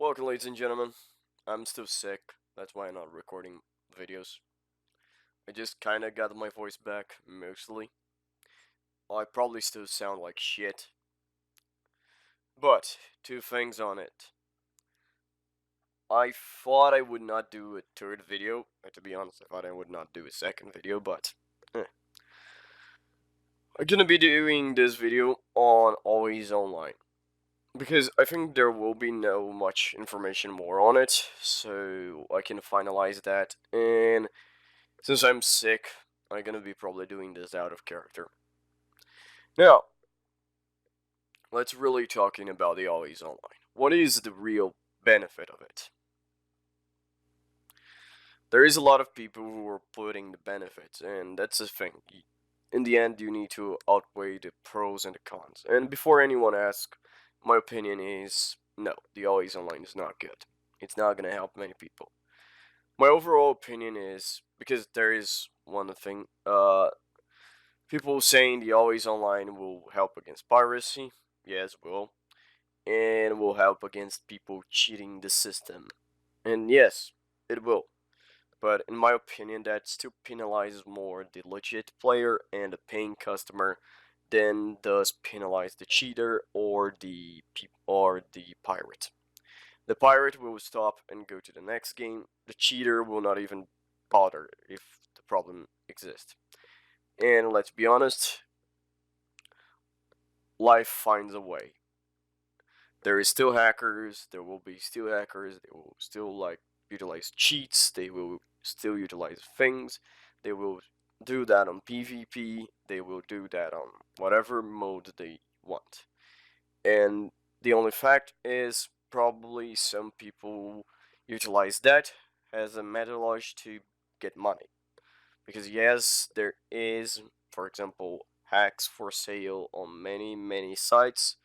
Welcome, ladies and gentlemen. I'm still sick, that's why I'm not recording videos. I just kinda got my voice back, mostly. I probably still sound like shit. But, two things on it. I thought I would not do a third video. To be honest, I thought I would not do a second video, but... I'm gonna be doing this video on Always Online. Because I think there will be no much information more on it, so I can finalize that. And since I'm sick, I'm gonna be probably doing this out of character. Now, let's really talking about the Always Online. What is the real benefit of it? There is a lot of people who are putting the benefits, and that's the thing. In the end, you need to outweigh the pros and the cons. And before anyone asks, my opinion is no, the Always Online is not good. It's not gonna help many people. My overall opinion is because there is one thing. People saying the Always Online will help against piracy. Yes, will. And will help against people cheating the system. And yes, it will. But in my opinion, that still penalizes more the legit player and the paying customer than does penalize the cheater or the pirate. The pirate will stop and go to the next game. The cheater will not even bother if the problem exists. And let's be honest, life finds a way. There is still hackers, there will be still hackers, they will still utilize cheats, they will still utilize things, they will do that on PvP, they will do that on whatever mode they want. And the only fact is probably some people utilize that as a methodology to get money. Because yes, there is, for example, hacks for sale on many sites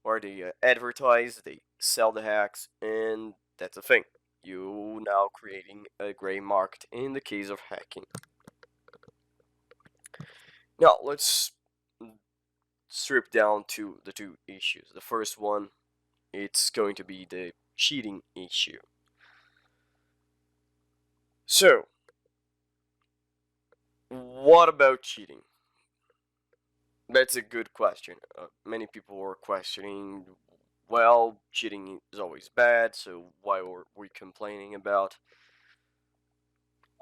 where they advertise, they sell the hacks, and that's the thing. You now creating a gray market in the case of hacking. Now let's strip down to the two issues. The first one, it's going to be the cheating issue. So, what about cheating? That's a good question. Many people are questioning, well, cheating is always bad, so why are we complaining about?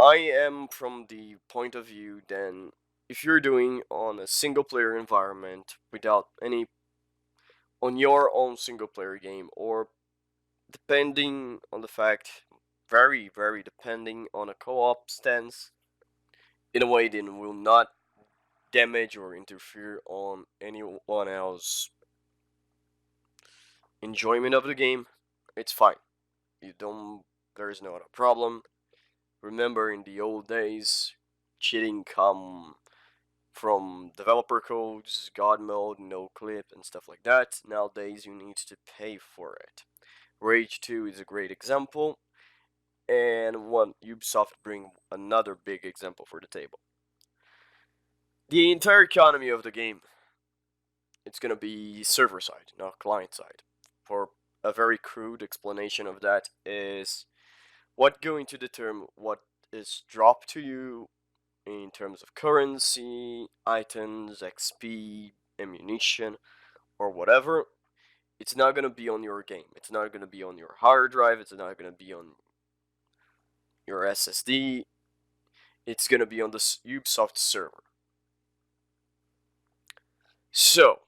I am from the point of view then, if you're doing on a single player environment without any, on your own single player game, or depending on the fact, very depending on a co-op stance, in a way then will not damage or interfere on anyone else's enjoyment of the game, it's fine. You don't, there is no other problem. Remember, in the old days, cheating come from developer codes, God mode, no clip, and stuff like that. Nowadays, you need to pay for it. Rage 2 is a great example, and one Ubisoft bring another big example for the table. The entire economy of the game, it's gonna be server side, not client side. For a very crude explanation of that is what going to determine what is dropped to you in terms of currency, items, XP, ammunition, or whatever. It's not gonna be on your game. It's not gonna be on your hard drive. It's not gonna be on your SSD. It's gonna be on the Ubisoft server. So,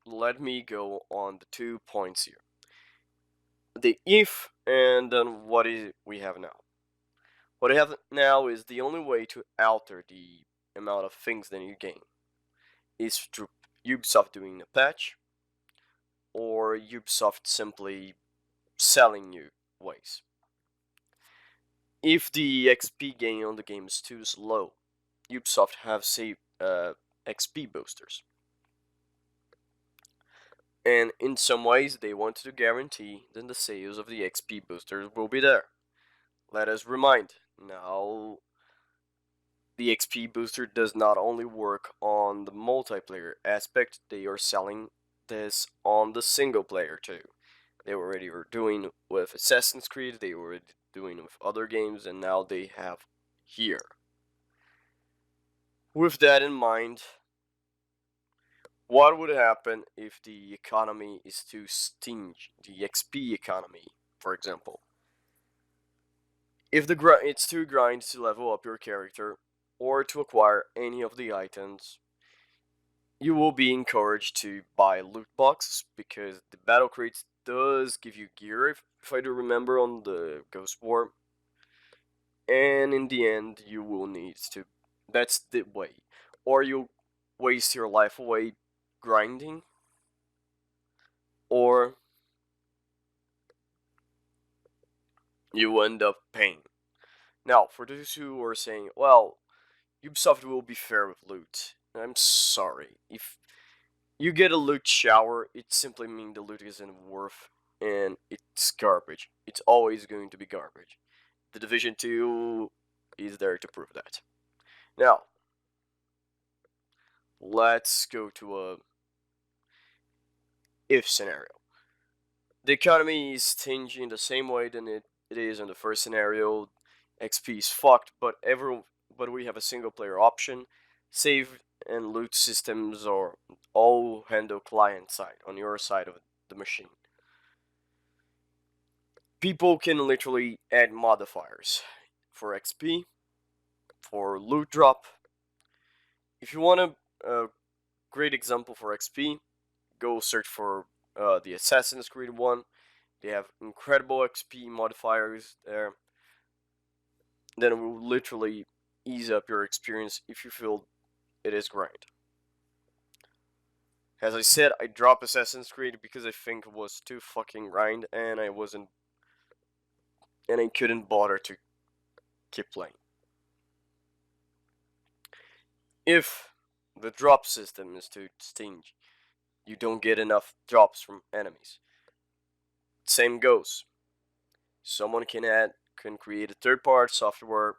let me go on the 2 points here. The if and then what is we have now. What I have now is the only way to alter the amount of things that you gain is through Ubisoft doing a patch or Ubisoft simply selling you ways. If the XP gain on the game is too slow, Ubisoft have saved XP boosters. And in some ways, they want to guarantee that the sales of the XP boosters will be there. Let us remind, now the XP booster does not only work on the multiplayer aspect, they are selling this on the single player too. They already were doing with Assassin's Creed, they were doing with other games, and now they have here. With that in mind, what would happen if the economy is too stingy? The XP economy, for example. If it's too grind to level up your character or to acquire any of the items, you will be encouraged to buy loot boxes because the battle crates does give you gear, if I do remember, on the Ghost War. And in the end, you will need to. That's the way. Or you waste your life away grinding, or you end up paying. Now, for those who are saying, well, Ubisoft will be fair with loot, I'm sorry. If you get a loot shower, it simply means the loot isn't worth, and it's garbage. It's always going to be garbage. The Division 2 is there to prove that. Now, let's go to a if scenario. The economy is changing the same way than it is in the first scenario. XP is fucked, but we have a single player option. Save and loot systems are all handled client side on your side of the machine. People can literally add modifiers for XP, for loot drop. If you want a great example for XP, go search for the Assassin's Creed one. They have incredible XP modifiers there. Then it will literally ease up your experience if you feel it is grind. As I said, I dropped Assassin's Creed because I think it was too fucking grind, and I couldn't bother to keep playing. If the drop system is too stingy, you don't get enough drops from enemies. Same goes. Someone can create a third-party software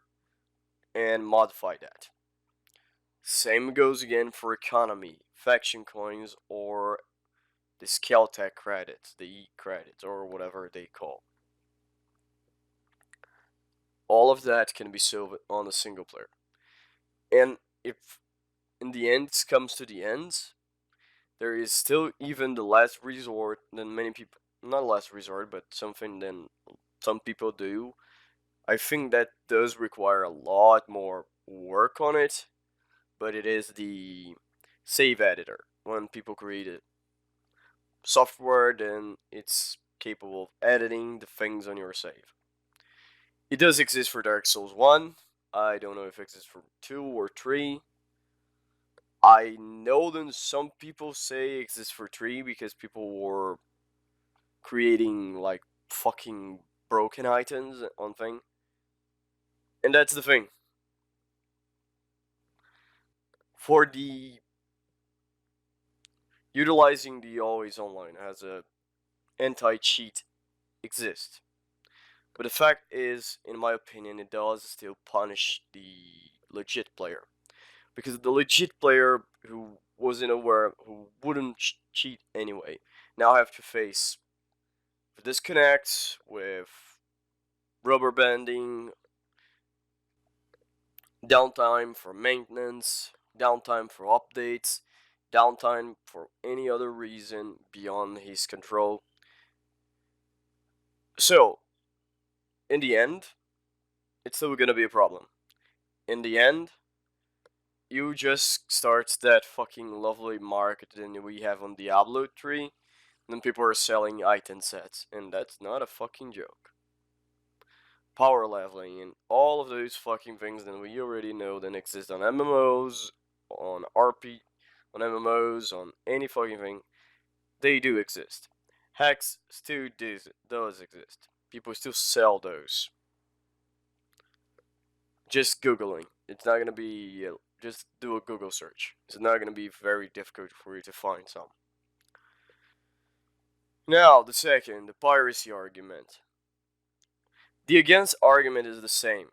and modify that. Same goes again for economy, faction coins, or the Skeltech credits, the E credits, or whatever they call. All of that can be solved on a single player. And if in the end it comes to the end, there is still even the last resort than many people, not last resort, but something than some people do. I think that does require a lot more work on it, but it is the save editor. When people create a software, then it's capable of editing the things on your save. It does exist for Dark Souls 1. I don't know if it exists for 2 or 3. I know that some people say it exists for 3 because people were creating like fucking broken items on thing. And that's the thing. For the utilizing the always online as a anti-cheat exists. But the fact is, in my opinion, it does still punish the legit player. Because the legit player who wasn't aware, who wouldn't cheat anyway, now have to face the disconnects with rubber banding, downtime for maintenance, downtime for updates, downtime for any other reason beyond his control. So, in the end, it's still gonna be a problem. In the end, you just start that fucking lovely marketing we have on Diablo 3, and then people are selling item sets, and that's not a fucking joke. Power leveling and all of those fucking things that we already know that exist on MMOs, on RP, on MMOs, on any fucking thing, they do exist. Hacks still does exist. People still sell those. Just Googling. It's not gonna be. Just do a Google search. It's not gonna be very difficult for you to find some. Now, the second, the piracy argument. The against argument is the same.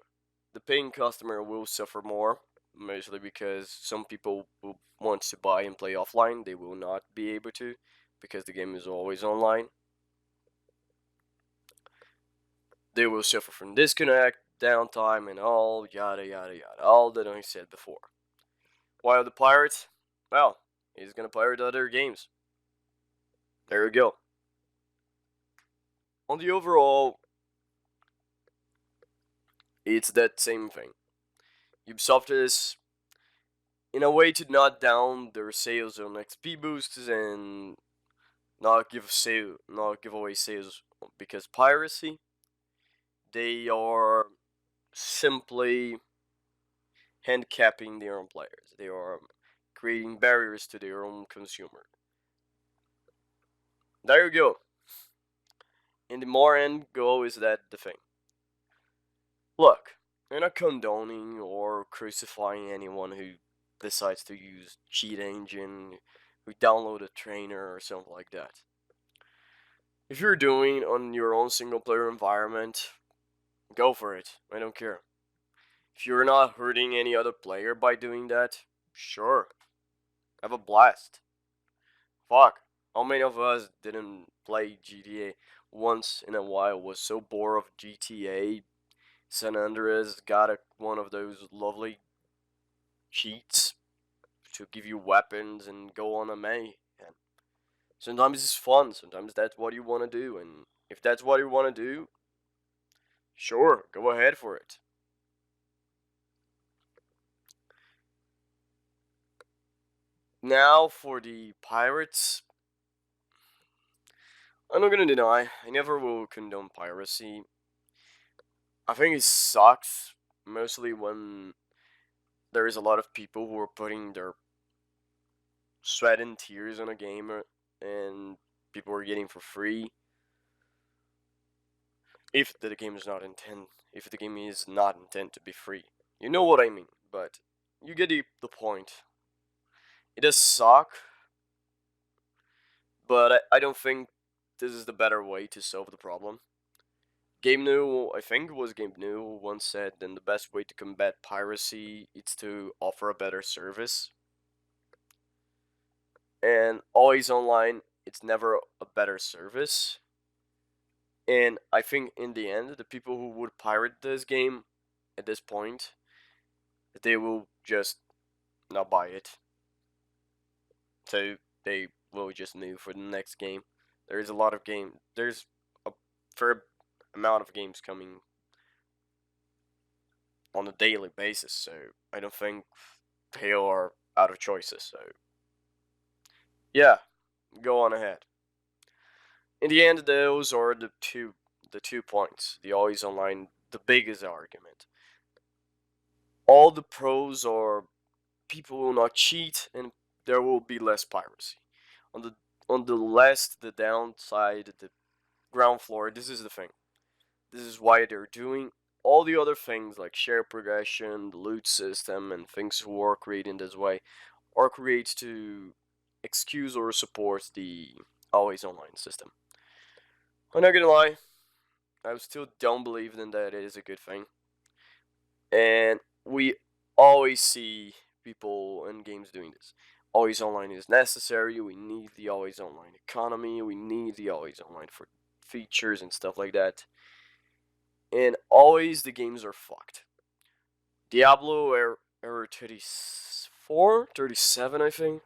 The paying customer will suffer more, mostly because some people who want to buy and play offline, they will not be able to, because the game is always online. They will suffer from disconnect, downtime, and all yada yada yada. All that I said before. While the pirate, well, he's gonna pirate other games. There you go. On the overall, it's that same thing. Ubisoft is in a way to not down their sales on XP boosts and not give away sales because piracy. They are simply handicapping their own players. They are creating barriers to their own consumer. There you go. In the more end goal is that the thing. Look, I'm not condoning or crucifying anyone who decides to use cheat engine, who download a trainer or something like that. If you're doing on your own single player environment, go for it. I don't care. If you're not hurting any other player by doing that, sure. Have a blast. Fuck. How many of us didn't play GTA once in a while, was so bored of GTA? San Andreas got one of those lovely cheats to give you weapons and go on a mayhem. Sometimes it's fun, sometimes that's what you want to do, and if that's what you want to do, sure, go ahead for it. Now for the pirates, I'm not gonna deny, I never will condone piracy. I think it sucks, mostly when there is a lot of people who are putting their sweat and tears on a game and people are getting for free. If the game is not intended to be free. You know what I mean, but you get the point. It does suck, but I don't think this is the better way to solve the problem. Game New, I think it was Game New, once said then the best way to combat piracy is to offer a better service. And always online, it's never a better service. And I think in the end, the people who would pirate this game at this point, they will just not buy it. So they will just move for the next game. There's a lot of there's a fair amount of games coming on a daily basis, so I don't think they are out of choices. So yeah, go on ahead. In the end, those are the two points. The always online, the biggest argument. All the pros are people will not cheat and there will be less piracy. On the the downside, the ground floor, this is the thing. This is why they're doing all the other things like share progression, the loot system, and things who are created this way are created to excuse or support the always online system. I'm not gonna lie, I still don't believe in that it is a good thing. And we always see people in games doing this. Always online is necessary. We need the always online economy. We need the always online for features and stuff like that. And always the games are fucked. Diablo Error 34, 37, I think,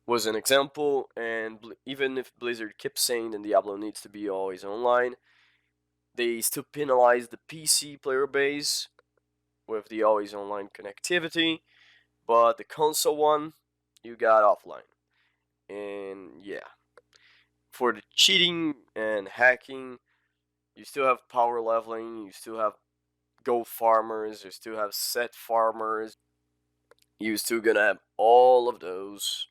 was an example. And even if Blizzard kept saying that Diablo needs to be always online, they still penalize the PC player base with the always online connectivity, but the console one, you got offline. And yeah, for the cheating and hacking, you still have power leveling, you still have gold farmers, you still have set farmers, you still gonna have all of those.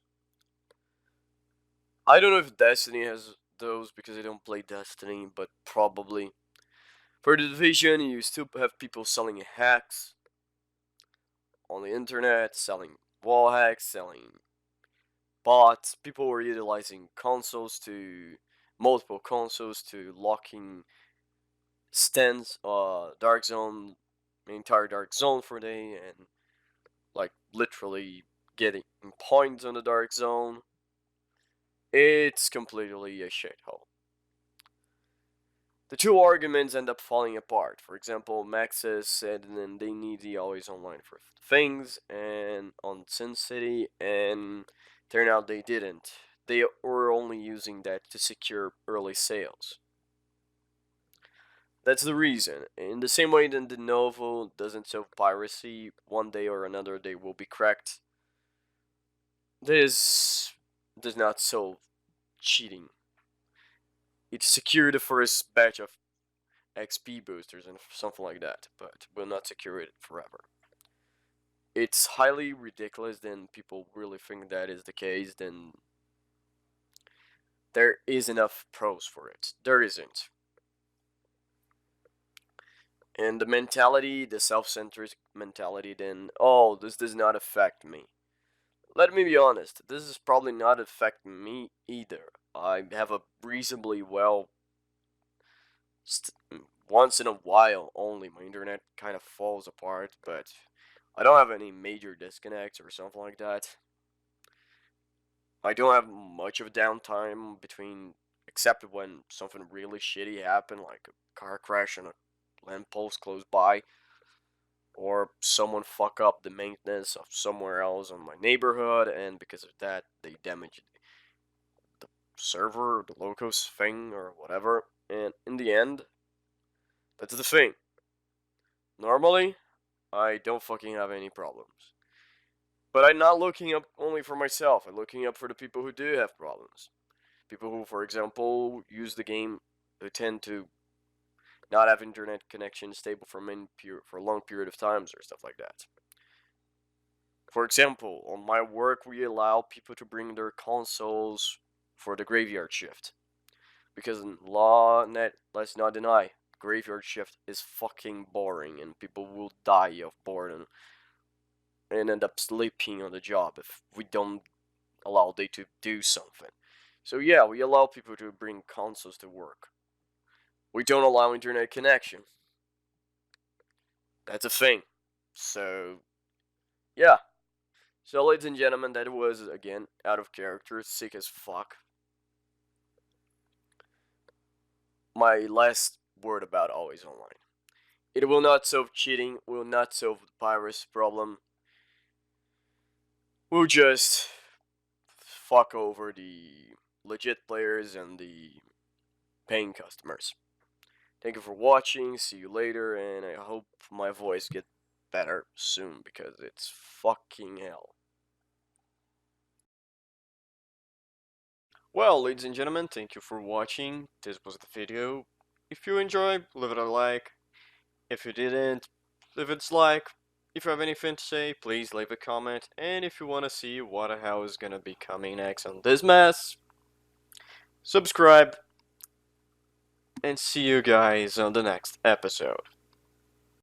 I don't know if Destiny has those because I don't play Destiny, but probably. For the Division, you still have people selling hacks on the internet, selling wall hacks, selling bots. People were utilizing multiple consoles to locking stands, dark zone, the entire dark zone for a day, and like literally getting points on the dark zone. It's completely a shithole. the two arguments end up falling apart. For example, Maxis said that they need the always online for things and on Sin City, and turned out they didn't. They were only using that to secure early sales. That's the reason. In the same way that the Novo doesn't solve piracy, one day or another they will be cracked. This does not solve cheating. It secured the first batch of XP boosters and something like that, but will not secure it forever. It's highly ridiculous, then people really think that is the case, then there is enough pros for it. There isn't. And the mentality, the self-centered mentality, then, oh, this does not affect me. Let me be honest, this is probably not affecting me either. I have a reasonably well, once in a while only, my internet kind of falls apart, but I don't have any major disconnects or something like that. I don't have much of downtime between, except when something really shitty happened, like a car crash and a lamppost close by, or someone fuck up the maintenance of somewhere else on my neighborhood, and because of that, they damage the server, the locos thing, or whatever. And in the end, that's the thing. Normally, I don't fucking have any problems. But I'm not looking up only for myself, I'm looking up for the people who do have problems. People who, for example, use the game, who tend to not have internet connection stable for a long period of times or stuff like that. For example, on my work, we allow people to bring their consoles for the graveyard shift. Because in law, let's not deny, graveyard shift is fucking boring and people will die of boredom and end up sleeping on the job if we don't allow them to do something. So yeah, we allow people to bring consoles to work. We don't allow internet connection. That's a thing. So, yeah. So, ladies and gentlemen, that was, again, out of character, sick as fuck. My last word about Always Online. It will not solve cheating, will not solve the piracy problem. We'll just fuck over the legit players and the paying customers. Thank you for watching, see you later, and I hope my voice gets better soon, because it's fucking hell. Well, ladies and gentlemen, thank you for watching. This was the video. If you enjoyed, leave it a like. If you didn't, leave it a dislike. If you have anything to say, please leave a comment. And if you want to see what the hell is gonna be coming next on this mess, subscribe. And see you guys on the next episode.